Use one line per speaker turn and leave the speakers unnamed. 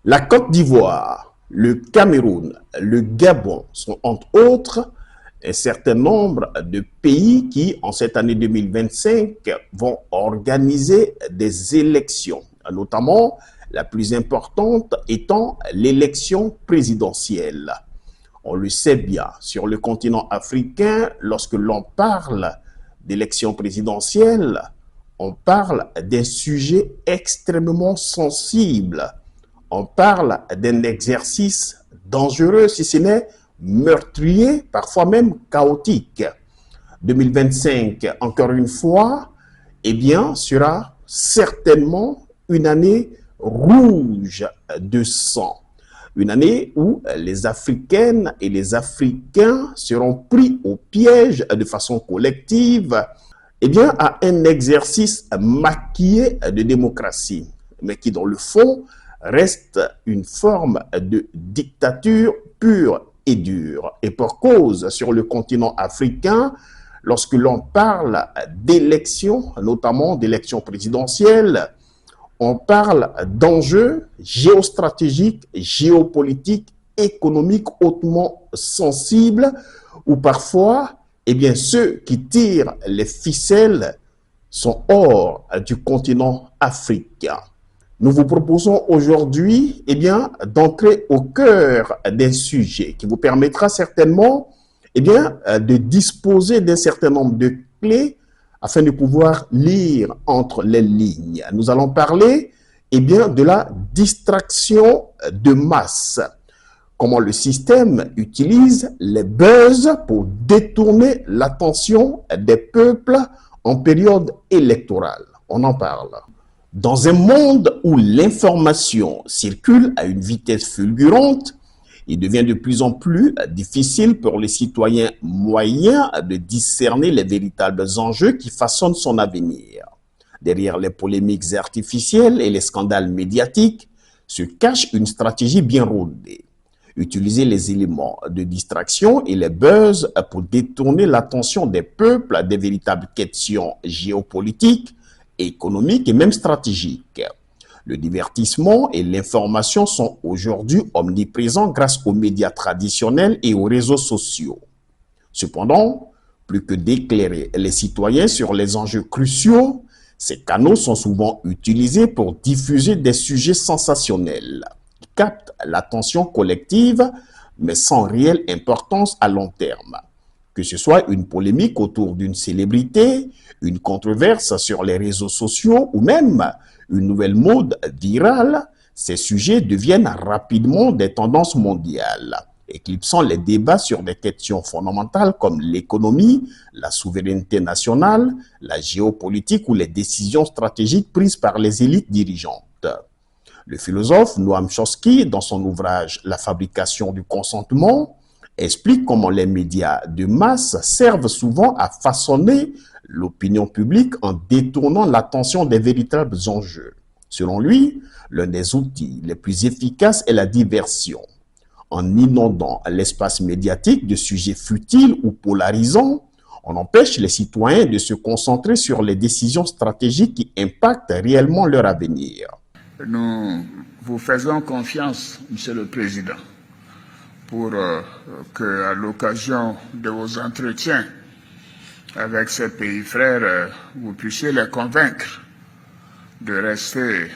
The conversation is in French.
La Côte d'Ivoire, le Cameroun, le Gabon sont entre autres un certain nombre de pays qui, en cette année 2025, vont organiser des élections, notamment la plus importante étant l'élection présidentielle. On le sait bien, sur le continent africain, lorsque l'on parle d'élection présidentielle, on parle d'un sujet extrêmement sensible. On parle d'un exercice dangereux, si ce n'est meurtrier, parfois même chaotique. 2025, encore une fois, eh bien, sera certainement une année rouge de sang. Une année où les Africaines et les Africains seront pris au piège de façon collective, eh bien, à un exercice maquillé de démocratie, mais qui, dans le fond, reste une forme de dictature pure et dure. Et pour cause, sur le continent africain, lorsque l'on parle d'élections, notamment d'élections présidentielles, on parle d'enjeux géostratégiques, géopolitiques, économiques hautement sensibles, où parfois, eh bien, ceux qui tirent les ficelles sont hors du continent africain. Nous vous proposons aujourd'hui, eh bien, d'entrer au cœur d'un sujet qui vous permettra certainement, eh bien, de disposer d'un certain nombre de clés afin de pouvoir lire entre les lignes. Nous allons parler, eh bien, de la distraction de masse. Comment le système utilise les buzz pour détourner l'attention des peuples en période électorale. On en parle. Dans un monde où l'information circule à une vitesse fulgurante, il devient de plus en plus difficile pour les citoyens moyens de discerner les véritables enjeux qui façonnent son avenir. Derrière les polémiques artificielles et les scandales médiatiques se cache une stratégie bien rodée. Utiliser les éléments de distraction et les buzz pour détourner l'attention des peuples des véritables questions géopolitiques, économiques et même stratégiques. Le divertissement et l'information sont aujourd'hui omniprésents grâce aux médias traditionnels et aux réseaux sociaux. Cependant, plus que d'éclairer les citoyens sur les enjeux cruciaux, ces canaux sont souvent utilisés pour diffuser des sujets sensationnels, qui captent l'attention collective, mais sans réelle importance à long terme. Que ce soit une polémique autour d'une célébrité, une controverse sur les réseaux sociaux ou même une nouvelle mode virale, ces sujets deviennent rapidement des tendances mondiales, éclipsant les débats sur des questions fondamentales comme l'économie, la souveraineté nationale, la géopolitique ou les décisions stratégiques prises par les élites dirigeantes. Le philosophe Noam Chomsky, dans son ouvrage « La fabrication du consentement », explique comment les médias de masse servent souvent à façonner l'opinion publique en détournant l'attention des véritables enjeux. Selon lui, l'un des outils les plus efficaces est la diversion. En inondant l'espace médiatique de sujets futiles ou polarisants, on empêche les citoyens de se concentrer sur les décisions stratégiques qui impactent réellement leur avenir.
Nous vous faisons confiance, Monsieur le Président, pour que, à l'occasion de vos entretiens avec ces pays frères, vous puissiez les convaincre de rester